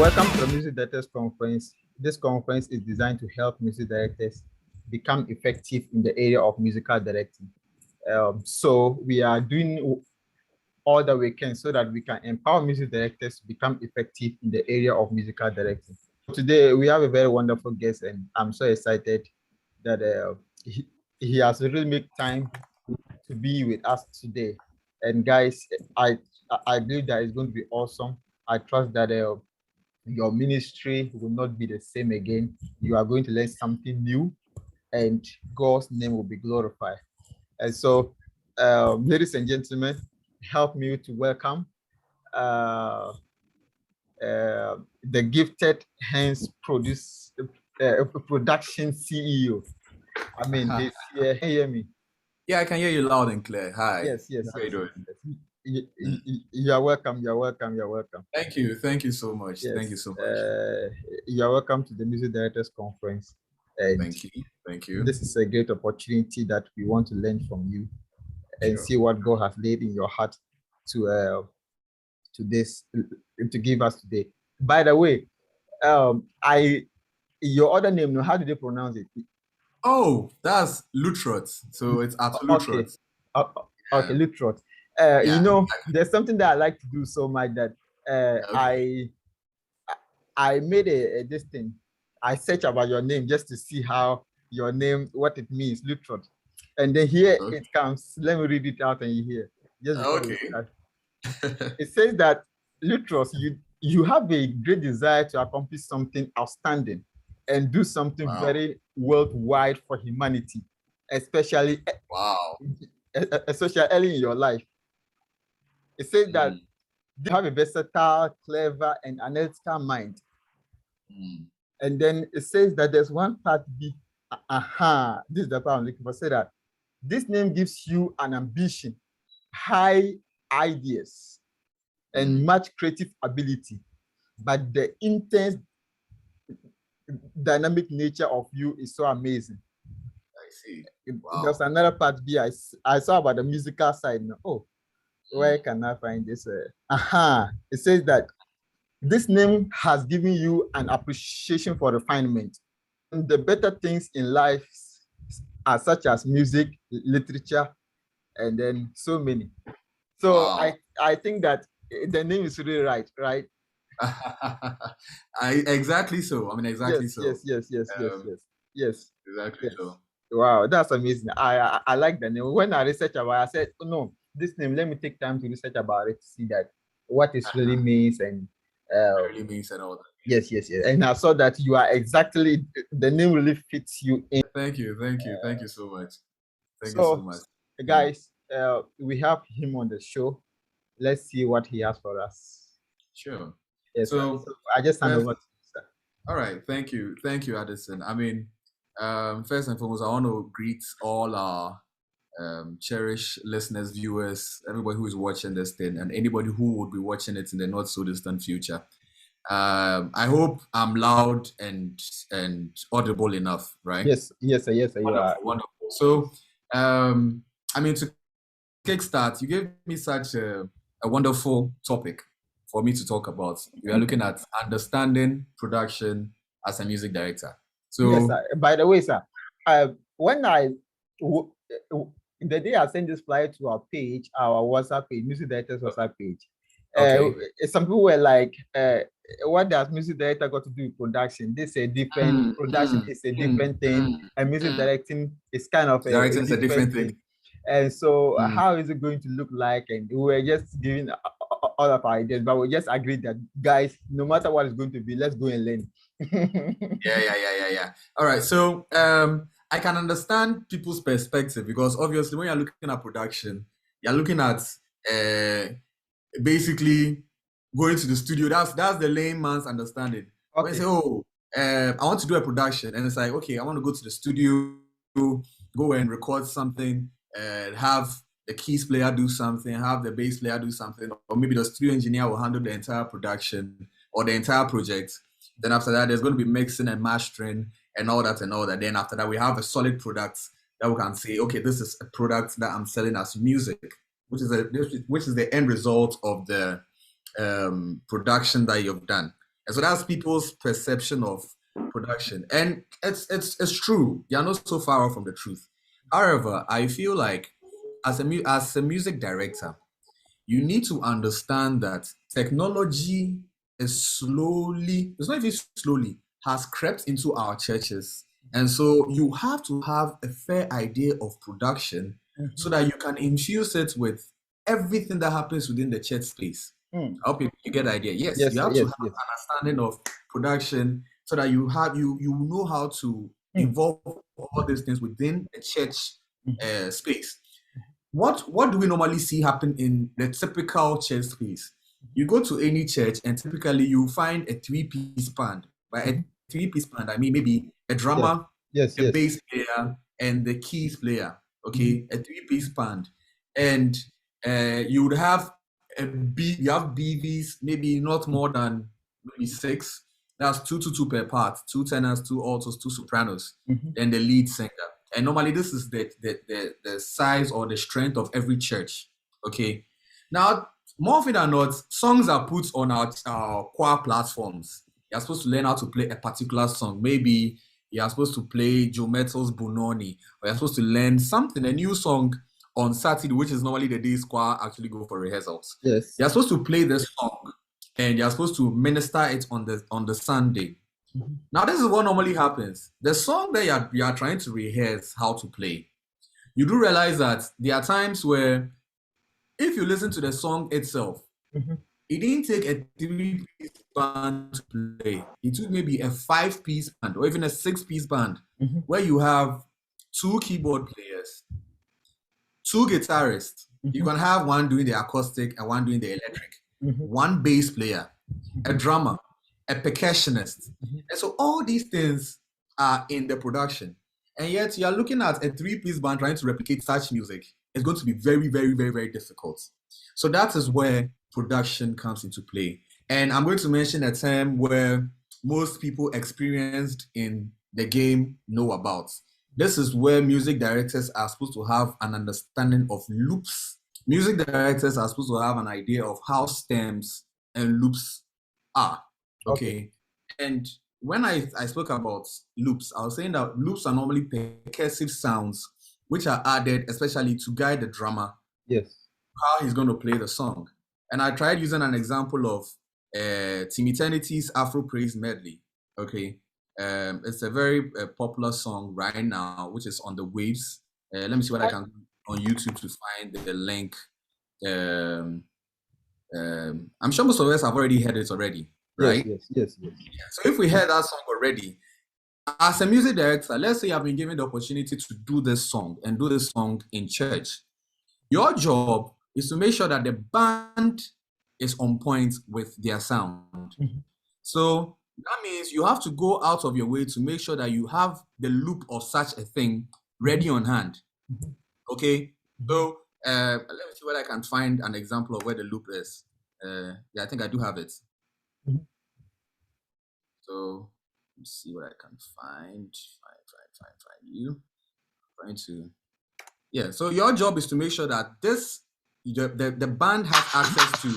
welcome to the Music Directors Conference. This conference is designed to help music directors become effective in the area of musical directing. So we are doing all that we can so that we can empower music directors to become effective in the area of musical directing. Today, we have a very wonderful guest, and I'm so excited that he has really made time to be with us today. And guys, I believe that it's going to be awesome. I trust that your ministry will not be the same again. You are going to learn something new, and God's name will be glorified. And so, ladies and gentlemen, help me to welcome the gifted hands production CEO. I mean, this year, can you hear me? Yeah, I can hear you loud and clear. Hi. Yes. How are you doing? You're welcome. You're welcome. You're welcome. Thank you. Thank you so much. Yes. Thank you so much. You're welcome to the Music Directors Conference. And thank you. Thank you. This is a great opportunity that we want to learn from you and see what God has laid in your heart to give us today. By the way, your other name, how do they pronounce it? Oh, that's Lutterodt. So it's at Lutterodt. Okay, Lutterodt. You know, there's something that I like to do so much that I made this thing. I search about your name just to see how your name, what it means, Lutterodt. And then here it comes. Let me read it out and you hear. Just it says that Lutterodt, you have a great desire to accomplish something outstanding and do something very worldwide for humanity, especially early in your life. It says that you have a versatile, clever, and analytical mind. And then it says that there's one part B. This is the part I'm looking for. Say that this name gives you an ambition, high ideas, and much creative ability, but the intense, dynamic nature of you is so amazing. I see. There's another part B. I saw about the musical side. Oh, where can I find this? It says that this name has given you an appreciation for refinement. And the better things in life are such as music, literature, and then so many. So I think that the name is really right? Exactly so. I mean, exactly so. Yes. Exactly so. Wow, that's amazing. I like the name. When I researched about it, I said, oh, no, this name, let me take time to research about it to see that what it really means and really means and all that. Yes. And I saw that you are exactly, the name really fits you in. Thank you so much. Thank you so much. Guys, we have him on the show. Let's see what he has for us. Sure. Yes, so I just hand over to you, sir. All right, thank you, Addison. I mean, first and foremost, I want to greet all our cherished listeners, viewers, everybody who is watching this thing, and anybody who would be watching it in the not so distant future. I hope I'm loud and audible enough, right? Yes, you are. Wonderful. So, I mean, to kickstart, you gave me such a wonderful topic for me to talk about. We are looking at understanding production as a music director. So, yes, sir. By the way, sir, when the day I sent this flyer to our page, our WhatsApp page, Music Directors WhatsApp page, some people were like, what does music director got to do with production? This is a different production is a different thing, and music directing is kind of a different thing. And so how is it going to look like? And we were just giving all of our ideas, but we just agreed that, guys, no matter what it's going to be, let's go and learn. Yeah. All right. So I can understand people's perspective, because obviously when you're looking at production, you're looking at basically going to the studio. That's the layman's understanding. When you say, I want to do a production, and it's like, okay, I want to go to the studio, go and record something, have the keys player do something, have the bass player do something, or maybe the studio engineer will handle the entire production or the entire project. Then after that, there's going to be mixing and mastering and all that. Then after that, we have a solid product that we can say, okay, this is a product that I'm selling as music, which is the end result of the production that you've done. And so that's people's perception of production. And it's true. They are not so far off from the truth. However, I feel like as a music director, you need to understand that technology is slowly, it's not even slowly, has crept into our churches. And so you have to have a fair idea of production so that you can infuse it with everything that happens within the church space. I hope you get the idea. Yes, you have to have an understanding of production so that you know how to involve all these things within the church space. What do we normally see happen in the typical church space? You go to any church and typically you find a three-piece band. By a three-piece band, I mean maybe a drummer, a bass player, and the keys player. Okay, a three-piece band. And you would have you have BVs, maybe not more than maybe 6. That's 2 per part, 2 tenors, 2 altos, 2 sopranos, and the lead singer. And normally this is the size or the strength of every church. Okay. Now, more often than not, songs are put on our choir platforms. You're supposed to learn how to play a particular song. Maybe you're supposed to play Joe Metals Bononi, or you're supposed to learn something, a new song on Saturday, which is normally the day choir actually go for rehearsals. Yes. You're supposed to play this song and you're supposed to minister it on the Sunday. Now, this is what normally happens. The song that you are trying to rehearse how to play, you do realize that there are times where if you listen to the song itself, it didn't take a 3-piece band to play. It took maybe a 5-piece band or even a 6-piece band where you have 2 keyboard players, 2 guitarists. You can have one doing the acoustic and one doing the electric, 1 bass player, a drummer, a percussionist. And so all these things are in the production. And yet you're looking at a 3-piece band trying to replicate such music. It's going to be very, very, very, very difficult. So that is where production comes into play. And I'm going to mention a term where most people experienced in the game know about. This is where music directors are supposed to have an understanding of loops. Music directors are supposed to have an idea of how stems and loops are. Okay. And when I spoke about loops, I was saying that loops are normally percussive sounds which are added especially to guide the drummer. Yes. How he's going to play the song. And I tried using an example of Team Eternity's Afro Praise Medley. Okay. It's a very popular song right now, which is on the waves. Let me see what I can on YouTube to find the link. I'm sure most of us have already heard it already, right? Yes. So if we heard that song already, as a music director, let's say I've been given the opportunity to do this song and do this song in church. Your job is to make sure that the band is on point with their sound. So that means you have to go out of your way to make sure that you have the loop of such a thing ready on hand. Okay, so let me see whether I can find an example of where the loop is. Yeah, I think I do have it. So let's see what I can find. Find you. I'm trying to. Yeah. So your job is to make sure that the band has access to.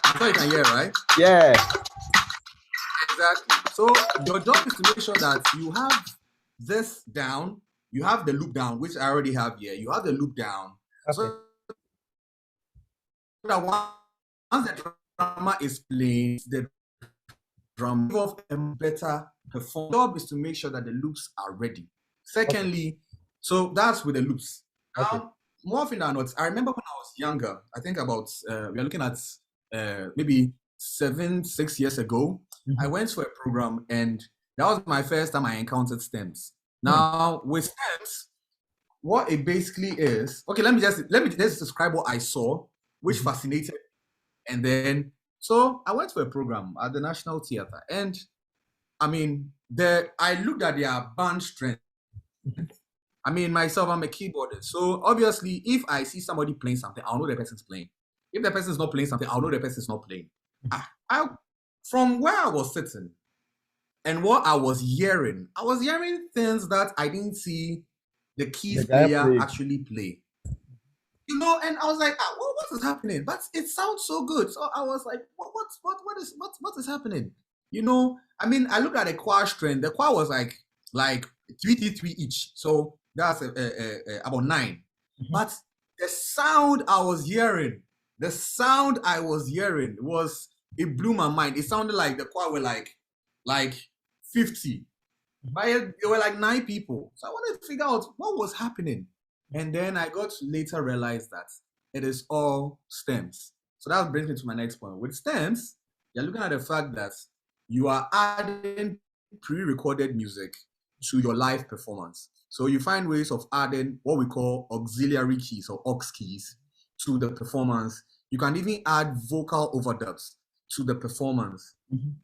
I'm sure you can hear, right? Yeah. Exactly. So your job is to make sure that you have this down. You have the loop down, which I already have here. You have the loop down. Okay. So that once the drummer is playing, the drum of a better performance. The job is to make sure that the loops are ready. Secondly, so that's with the loops. Now, more often than not, I remember when I was younger, I think about, we are looking at maybe 6 years ago, I went to a program and that was my first time I encountered stems. Now, with stems, what it basically is, okay, let me just describe what I saw, which fascinated me. And then, so I went to a program at the National Theatre, and I mean, I looked at their band strength. I mean, myself, I'm a keyboardist. So obviously, if I see somebody playing something, I'll know the person's playing. If the person's not playing something, I'll know the person's not playing. From where I was sitting and what I was hearing things that I didn't see the keys player actually play. You know, and I was like, what is happening? But it sounds so good. So I was like, what is happening? I mean, I looked at the choir strength. The choir was like 3 each. So that's about 9. But the sound I was hearing it blew my mind. It sounded like the choir were like 50. But there were like 9 people. So I wanted to figure out what was happening. And then I got to later realize that it is all stems. So that brings me to my next point. With stems, you're looking at the fact that you are adding pre-recorded music to your live performance. So you find ways of adding what we call auxiliary keys or aux keys to the performance. You can even add vocal overdubs to the performance,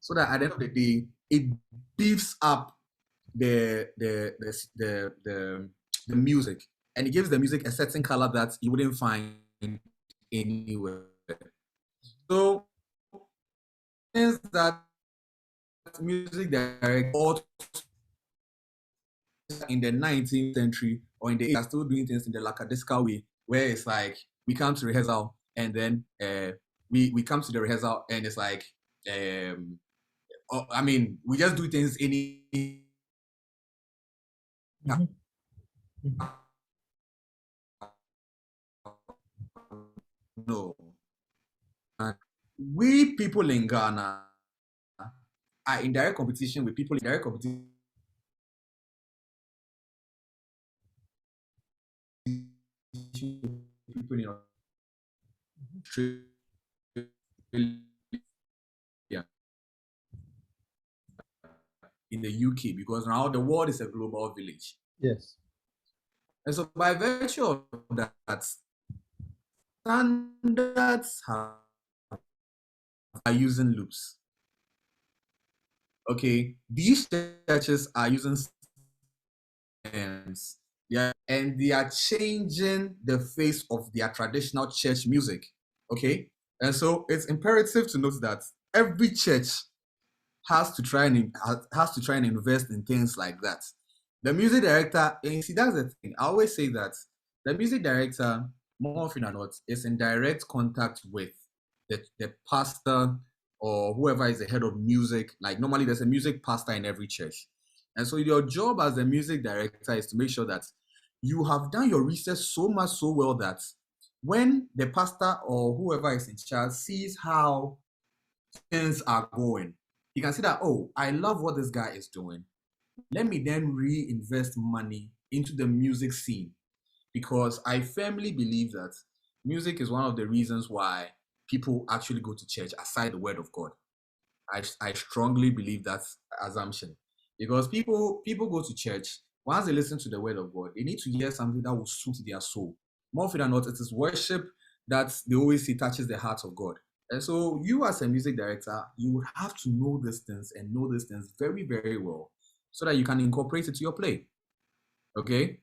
so that at the end of the day, it beefs up the music, and it gives the music a certain color that you wouldn't find anywhere. So things that music directors in the 19th century or in the 80s are still doing things in the lackadaisical way, where it's like we come to rehearsal and then we come to the rehearsal and it's like I mean, we just do things any. No. We people in Ghana are in direct competition with people in direct competition. People in Australia, in the UK, because now the world is a global village. Yes. And so by virtue of that, standards are using loops. Okay, these churches are using stems, and they are changing the face of their traditional church music. Okay, and so it's imperative to note that every church has to try and invest in things like that. The music director, and you see, that's the thing. I always say that the music director, more often than not, is in direct contact with the pastor or whoever is the head of music. Like normally there's a music pastor in every church. And so your job as a music director is to make sure that you have done your research so much so well that when the pastor or whoever is in charge sees how things are going, you can see that, oh, I love what this guy is doing. Let me then reinvest money into the music scene, because I firmly believe that music is one of the reasons why people actually go to church aside the word of God. I strongly believe that assumption, because people go to church once they listen to the word of God, they need to hear something that will suit their soul. More often than not, it is worship that they always say touches the heart of God. And so you as a music director, you would have to know these things and know these things very, very well so that you can incorporate it to your play. Okay?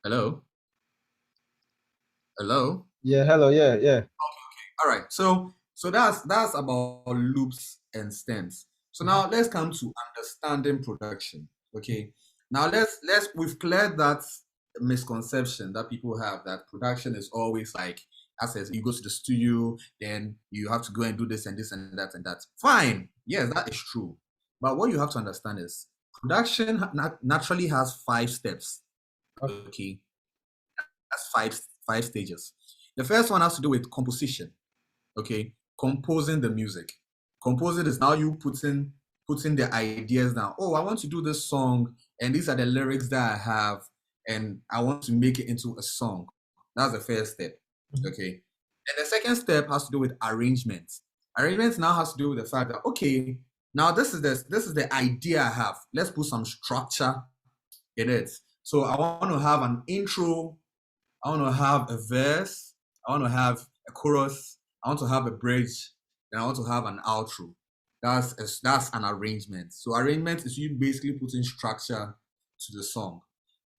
Hello? Hello? Yeah, hello, yeah. Okay. All right. So that's about loops and stems. So now let's come to understanding production. Okay. Now we've cleared that misconception that people have that production is always like, as you go to the studio, then you have to go and do this and this and that and that. Fine. Yes, that is true. But what you have to understand is production naturally has 5 steps. Okay. That's five stages. The first one has to do with composition. Okay, composing the music. Composing is now you putting the ideas down. Oh, I want to do this song, and these are the lyrics that I have, and I want to make it into a song. That's the first step. Okay, and the second step has to do with arrangement. Arrangement now has to do with the fact that, okay, now this is the idea I have. Let's put some structure in it. So I want to have an intro. I want to have a verse. I want to have a chorus. I want to have a bridge, and I want to have an outro. That's an arrangement. So arrangement is you basically putting structure to the song.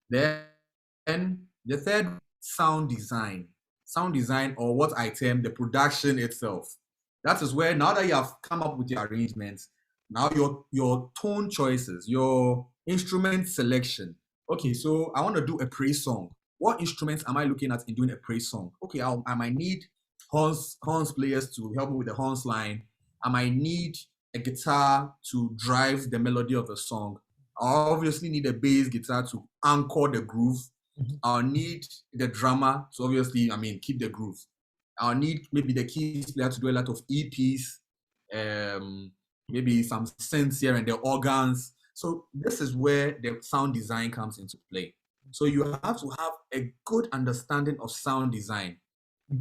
Then the third, sound design. Sound design, or what I term the production itself. That is where, now that you have come up with your arrangements, now your tone choices, your instrument selection. Okay, so I want to do a praise song. What instruments am I looking at in doing a praise song? Okay, I might need horns players to help me with the horns line. I might need a guitar to drive the melody of a song. I obviously need a bass guitar to anchor the groove. I'll need the drummer to obviously, keep the groove. I'll need maybe the keys player to do a lot of EPs, maybe some synths here and the organs. So this is where the sound design comes into play. So you have to have a good understanding of sound design.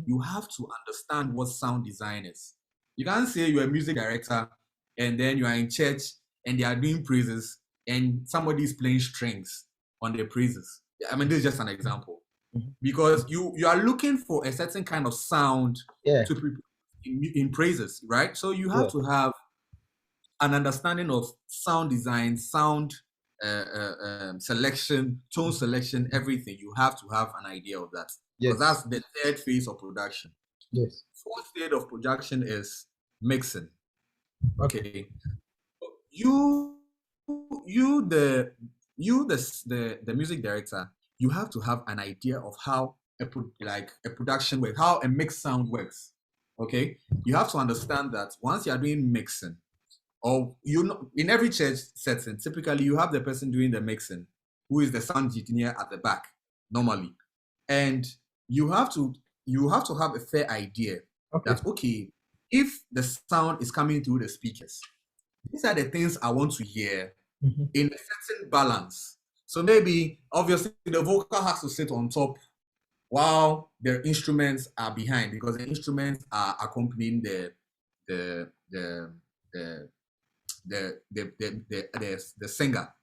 You have to understand what sound design is. You can't say you're a music director and then you are in church and they are doing praises and somebody is playing strings on the praises. This is just an example. Because you are looking for a certain kind of sound to prepare in praises, right? So you have to have an understanding of sound design, sound selection, tone selection, everything. You have to have an idea of that. Because that's the third phase of production. Yes. Fourth stage of production is mixing. Okay. The music director, you have to have an idea of how a production works, how a mix sound works. Okay. You have to understand that once you are doing mixing, or in every church setting, typically you have the person doing the mixing, who is the sound engineer at the back, normally. And you have to have a fair idea that, okay, if the sound is coming through the speakers, these are the things I want to hear in a certain balance. So maybe, obviously, the vocal has to sit on top while the instruments are behind, because the instruments are accompanying the singer.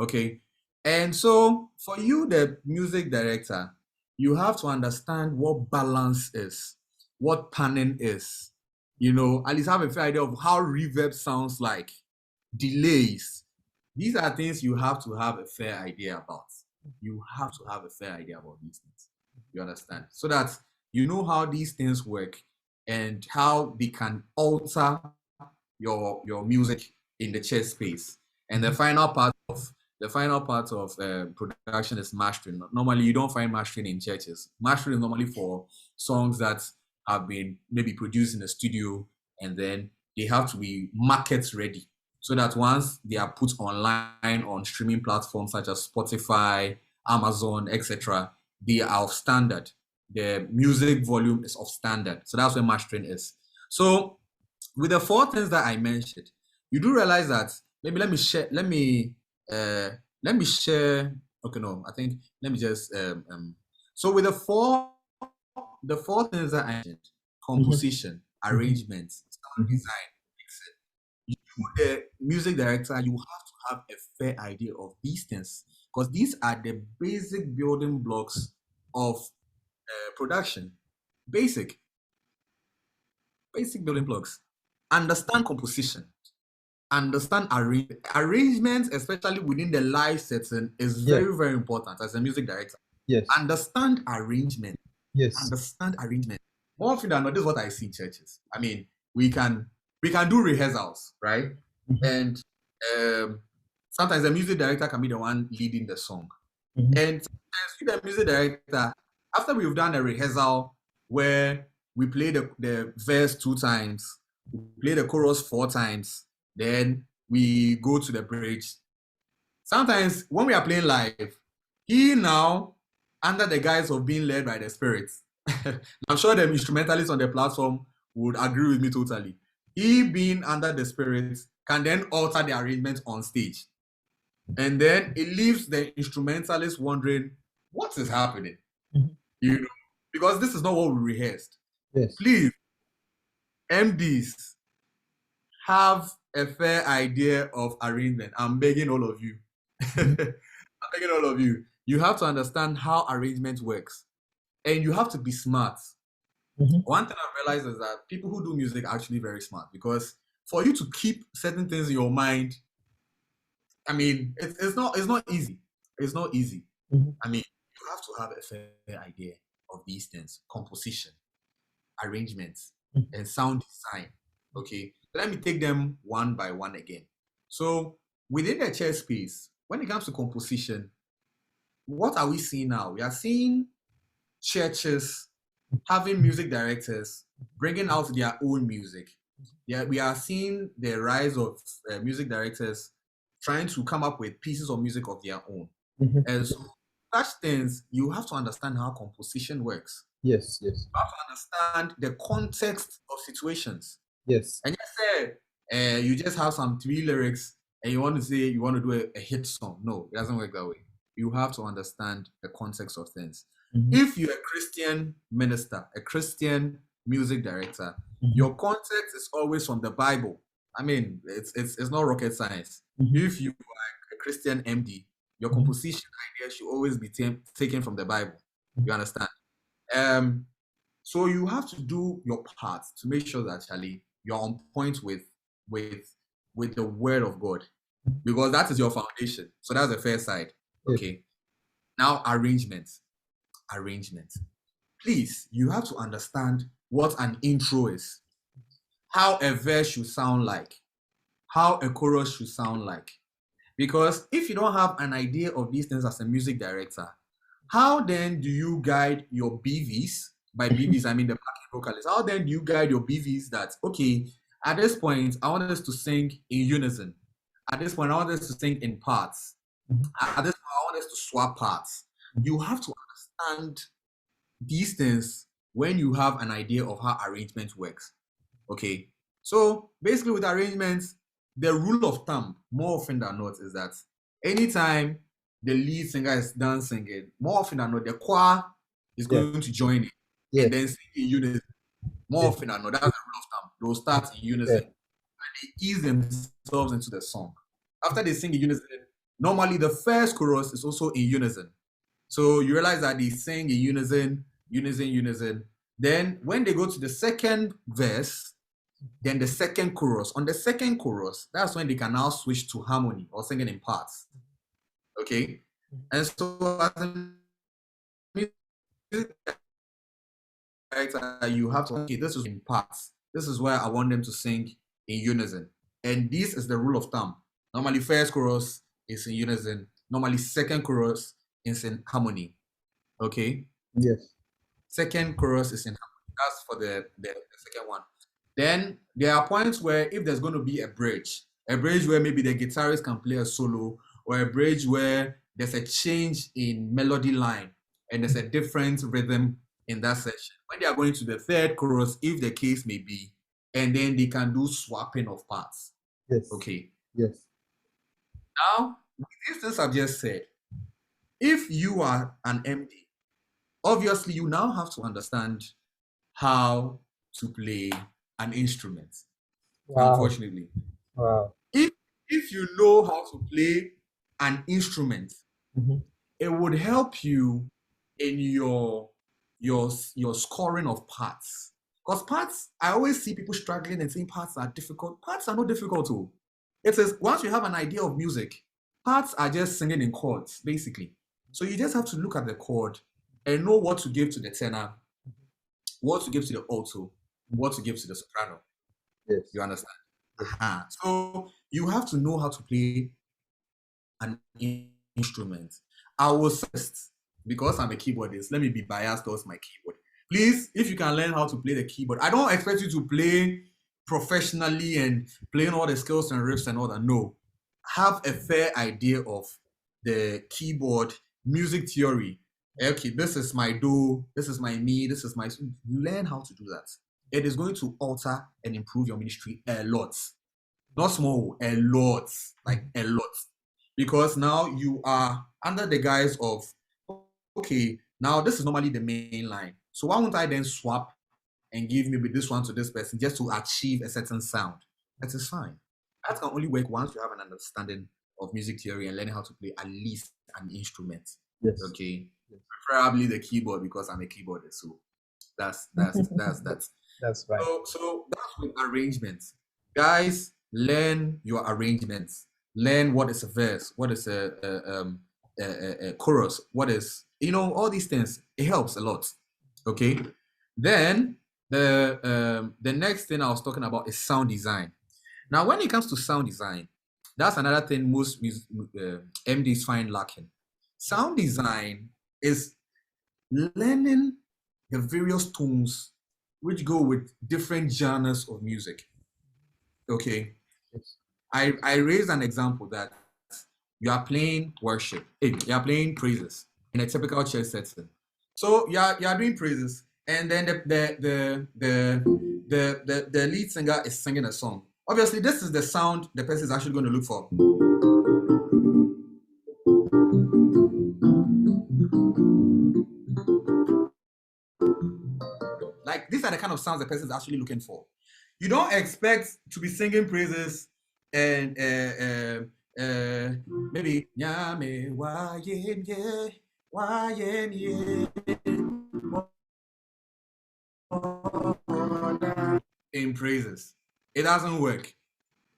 Okay. And so for you, the music director, you have to understand what balance is, what panning is, at least have a fair idea of how reverb sounds like, delays. These are things you have to have a fair idea about. You have to have a fair idea about these things. You understand? So that you know how these things work and how they can alter your music in the church space. And the final part of production is mastering. Normally, you don't find mastering in churches. Mastering is normally for songs that have been maybe produced in the studio, and then they have to be market ready, so that once they are put online on streaming platforms such as Spotify, Amazon, etc., they are of standard. The music volume is of standard. So that's where mastering is. So with the four things that I mentioned, you do realize that maybe let me share. Okay, no, I think let me just so with the four things that I mentioned: composition, arrangement, sound design, mixing. You, the music director, you have to have a fair idea of these things, because these are the basic building blocks of production. Basic building blocks. Understand composition. Understand arrangements, especially within the live setting, is very, very important as a music director. Yes. Understand arrangement. Yes. Understand arrangement. More often than not, this is what I see in churches. We can do rehearsals, right? And sometimes the music director can be the one leading the song. And sometimes the music director, after we've done a rehearsal where we play the verse 2 times, we play the chorus 4 times, then we go to the bridge. Sometimes when we are playing live, he now, under the guise of being led by the Spirit, I'm sure the instrumentalists on the platform would agree with me totally. He, being under the Spirit, can then alter the arrangement on stage. And then it leaves the instrumentalist wondering, what is happening? Because this is not what we rehearsed. Yes. Please, MDs, have a fair idea of arrangement. I'm begging all of you. I'm begging all of you. You have to understand how arrangement works. And you have to be smart. One thing I've realized is that people who do music are actually very smart, because for you to keep certain things in your mind, it's not easy. It's not easy. You have to have a fair idea of these things: composition, arrangements, and sound design. Okay, let me take them one by one again. So within the church space, when it comes to composition, what are we seeing now? We are seeing churches having music directors bringing out their own music. Yeah, we are seeing the rise of music directors trying to come up with pieces of music of their own. And so, such things, you have to understand how composition works. Yes, yes. You have to understand the context of situations. Yes. And you said you just have some three lyrics and you want to say you want to do a hit song. No, it doesn't work that way. You have to understand the context of things. If you're a Christian minister, a Christian music director, your context is always from the Bible. I mean, it's not rocket science. If you are a Christian MD, your composition idea should always be taken from the Bible. You understand? So you have to do your part to make sure that, Charlie, you're on point with the word of God, because that is your foundation. So that's the first side. Okay. Now arrangement. Please, you have to understand what an intro is, how a verse should sound like, how a chorus should sound like. Because if you don't have an idea of these things as a music director, how then do you guide your BVs? By BVs, I mean the backing vocalists. How then do you guide your BVs that, okay, at this point, I want us to sing in unison. At this point, I want us to sing in parts. At this point, I want us to swap parts. You have to understand these things when you have an idea of how arrangement works. Okay. So basically with arrangements, the rule of thumb, more often than not, is that anytime the lead singer is done singing, more often than not, the choir is going to join it and then sing in unison. More often than not, that's the rule of thumb. They'll start in unison and they ease themselves into the song. After they sing in unison, normally the first chorus is also in unison. So you realize that they sing in unison. Then when they go to the second verse, then the second chorus. On the second chorus, that's when they can now switch to harmony or singing in parts. Okay? And so as a music director, you have to, okay, this is in parts. This is where I want them to sing in unison. And this is the rule of thumb. Normally, first chorus is in unison. Normally, second chorus is in harmony. Okay? Yes. Second chorus is in harmony. That's for the second one. Then there are points where if there's going to be a bridge where maybe the guitarist can play a solo, or a bridge where there's a change in melody line and there's a different rhythm in that section. When they are going to the third chorus, if the case may be, and then they can do swapping of parts. Yes. Okay. Yes. Now, with these things I've just said, if you are an MD, obviously you now have to understand how to play an instrument. Wow. Unfortunately. Wow. If you know how to play an instrument, it would help you in your scoring of parts. Because parts, I always see people struggling and saying parts are difficult. Parts are not difficult too. It says once you have an idea of music, parts are just singing in chords, basically. So you just have to look at the chord and know what to give to the tenor, what to give to the alto, what to give to the soprano. Yes. You understand? So you have to know how to play an instrument. I will suggest, because I'm a keyboardist, let me be biased towards my keyboard. Please, if you can learn how to play the keyboard, I don't expect you to play professionally and playing all the scales and riffs and all that. No. Have a fair idea of the keyboard music theory. Okay, this is my do, this is my mi, this is my... Learn how to do that. It is going to alter and improve your ministry a lot. Not small, a lot. Like a lot. Because now you are under the guise of, okay, now this is normally the main line. So why won't I then swap and give maybe this one to this person just to achieve a certain sound? That is fine. That can only work once you have an understanding of music theory and learning how to play at least an instrument. Yes. Okay. Yes. Preferably the keyboard, because I'm a keyboardist. So that's That's right. So that's with arrangements. Guys, learn your arrangements. Learn what is a verse, what is a chorus, what is, all these things. It helps a lot. Okay. Then the next thing I was talking about is sound design. Now, when it comes to sound design, that's another thing most MDs find lacking. Sound design is learning the various tones which go with different genres of music. Okay. Yes. I raised an example that you are playing worship, you are playing praises in a typical church setting. So you are doing praises, and then the lead singer is singing a song. Obviously, this is the sound the person is actually going to look for. Like, these are the kind of sounds the person is actually looking for. You don't expect to be singing praises and maybe Nyame in praises. It doesn't work.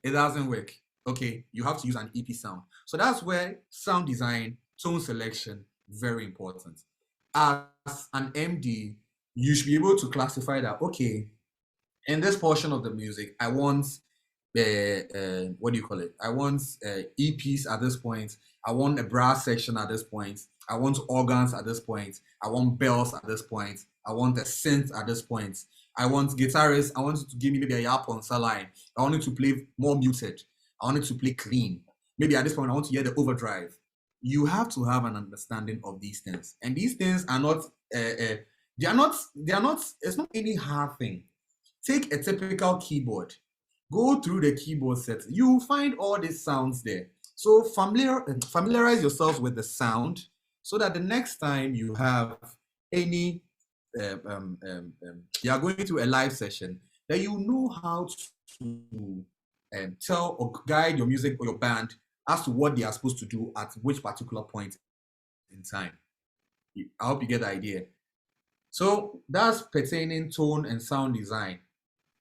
It doesn't work. Okay, you have to use an EP sound. So that's where sound design, tone selection, very important. As an MD, you should be able to classify that, okay, in this portion of the music, I want what do you call it? I want EPs at this point. I want a brass section at this point. I want organs at this point. I want bells at this point. I want a synth at this point. I want guitarists. I want you to give me maybe a yaponsa line. I want it to play more muted. I want it to play clean. Maybe at this point, I want to hear the overdrive. You have to have an understanding of these things, and these things are not. They are not. They are not. It's not any hard thing. Take a typical keyboard, go through the keyboard set. You will find all these sounds there. So familiarize yourself with the sound so that the next time you have any, you are going to a live session, that you know how to tell or guide your music or your band as to what they are supposed to do at which particular point in time. I hope you get the idea. So that's pertaining tone and sound design.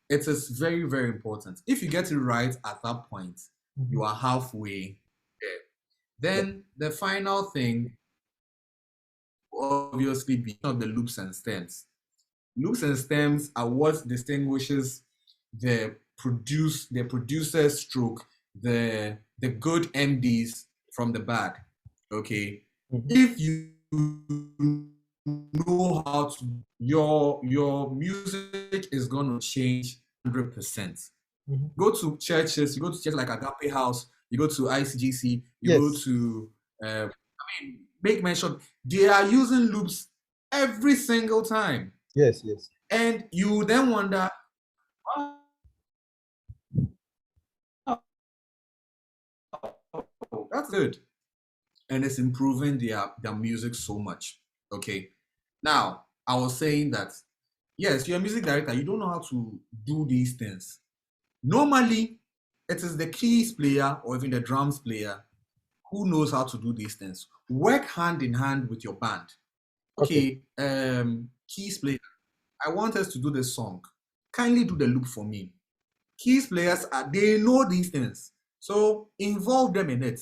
It is very, very important. If you get it right at that point, you are halfway there. Then the final thing, obviously, be of the loops and stems. Loops and stems are what distinguishes the producer stroke, the good MDs from the bad. Okay. If you know how to, your music is gonna change 100%. Go to churches, you go to churches like Agape House, you go to ICGC, you go to make mention, they are using loops every single time. Yes. And you then wonder, oh, that's good. And it's improving their music so much. Okay. Now, I was saying that, yes, you're a music director, you don't know how to do these things. Normally, it is the keys player or even the drums player who knows how to do these things. Work hand in hand with your band. Okay, keys player, I want us to do this song. Kindly do the loop for me. Keys players, they know these things. So involve them in it.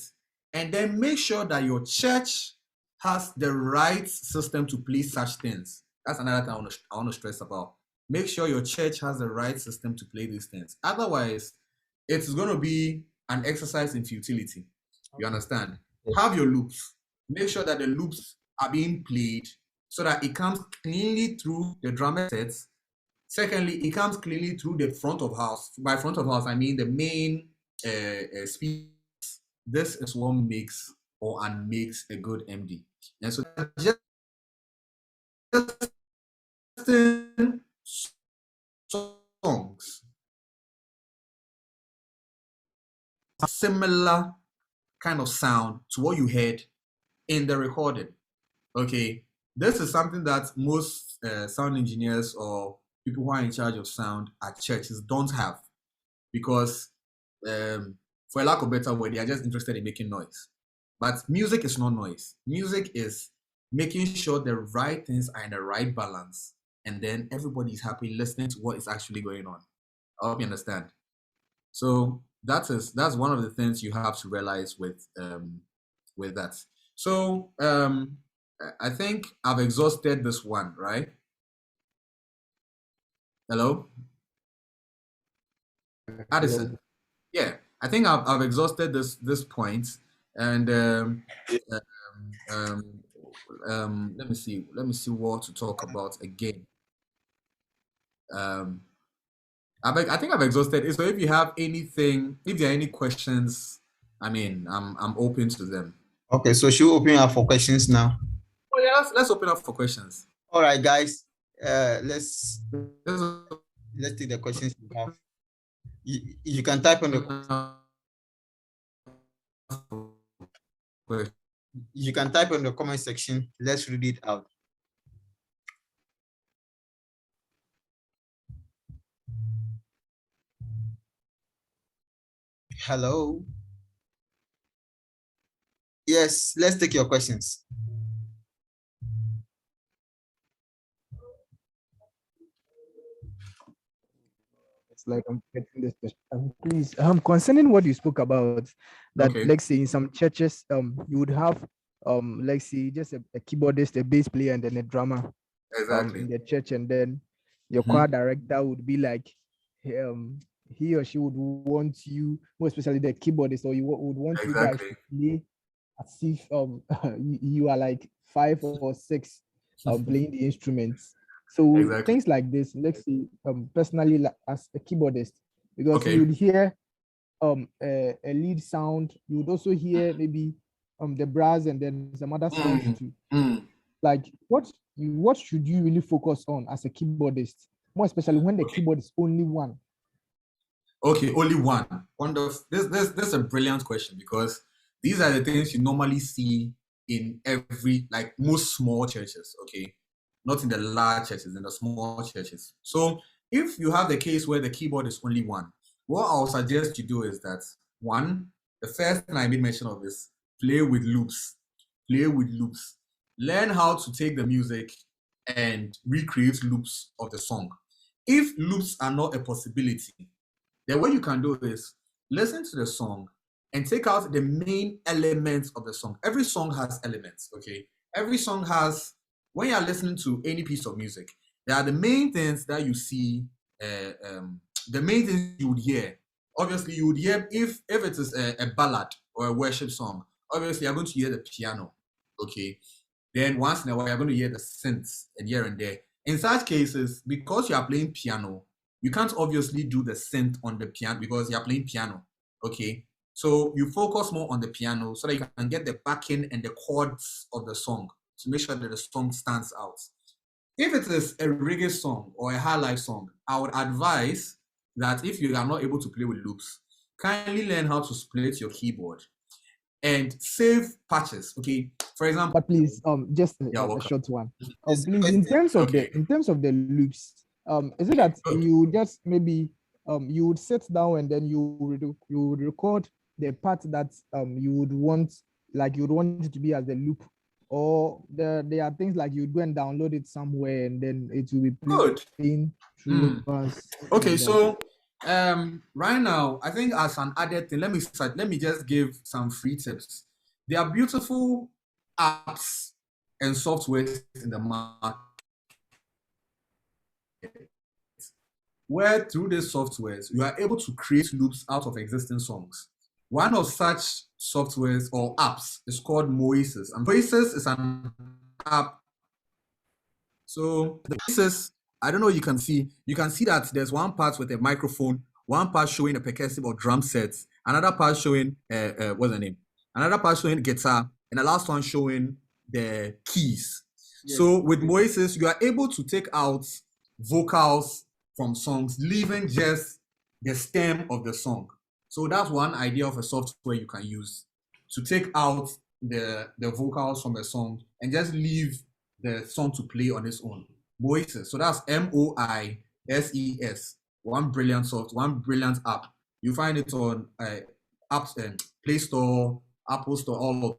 And then make sure that your church has the right system to play such things. That's another thing I want to stress about. Make sure your church has the right system to play these things. Otherwise, it's going to be an exercise in futility. You understand? Yes. Have your loops. Make sure that the loops are being played so that it comes cleanly through the drummer sets. Secondly, it comes cleanly through the front of house. By front of house, I mean the main speakers. This is what makes or unmakes a good MD. And so just songs, similar kind of sound to what you heard in the recording. Okay, this is something that most sound engineers or people who are in charge of sound at churches don't have, because for a lack of better word, they are just interested in making noise. But music is not noise. Music is making sure the right things are in the right balance, and then everybody is happy listening to what is actually going on. I hope you understand. So that's one of the things you have to realize with that. So I think I've exhausted this one, right? Hello, Addison. Yeah, I think I've exhausted this point, and let me see what to talk about again. I think I've exhausted it. So if you have anything, if there are any questions, I mean, I'm open to them. Okay, so should we open up for questions now? Oh yeah, let's open up for questions. All right, guys. Let's take the questions you have. You can type on the comment section. Let's read it out. Hello. Yes, let's take your questions. It's like I'm getting this. Please, concerning what you spoke about, that let's say in some churches, you would have let's say just a keyboardist, a bass player, and then a drummer. Exactly. In the church, and then your choir director would be like, he or she would want you, more especially the keyboardist, or you would want you guys to play as if you are like 5 or 6 playing the instruments. So things like this, let's say personally, like, as a keyboardist, because you would hear a lead sound, you would also hear maybe the brass and then some other sounds too. Like what should you really focus on as a keyboardist, more especially when the keyboard is only one? Okay, only one. This is a brilliant question, because these are the things you normally see in every, like most small churches, okay? Not in the large churches, in the small churches. So if you have the case where the keyboard is only one, what I'll suggest you do is that, one, the first thing I made mention of is play with loops. Play with loops. Learn how to take the music and recreate loops of the song. If loops are not a possibility, then what you can do is listen to the song and take out the main elements of the song. Every song has elements, okay? Every song has, when you're listening to any piece of music, there are the main things that you see, the main things you would hear. Obviously, you would hear, if it is a ballad or a worship song, obviously you're going to hear the piano, okay? Then once in a while, you're going to hear the synths and here and there. In such cases, because you are playing piano, you can't obviously do the synth on the piano because you're playing piano, okay? So you focus more on the piano so that you can get the backing and the chords of the song to make sure that the song stands out. If it is a reggae song or a high life song, I would advise that if you are not able to play with loops, kindly learn how to split your keyboard and save patches, okay? For example, but please, just a short one. Please, in terms of the loops, is it that you just maybe you would sit down and then you would record the part that you would want, like you would want it to be as a loop, or there are things like you'd go and download it somewhere and then it will be playing through us? Okay, so right now, I think as an added thing, let me just give some free tips. There are beautiful apps and softwares in the market where through these softwares you are able to create loops out of existing songs. One of such softwares or apps is called Moises, and Moises is an app. So the Moises, I don't know, you can see that there's one part with a microphone, one part showing a percussive or drum set, another part showing what's the name? Another part showing guitar, and the last one showing the keys. Yes. So with Moises, you are able to take out vocals from songs, leaving just the stem of the song. So that's one idea of a software you can use to take out the vocals from a song and just leave the song to play on its own. Moises. So that's Moises. One brilliant app. You find it on apps and Play Store, Apple Store, all of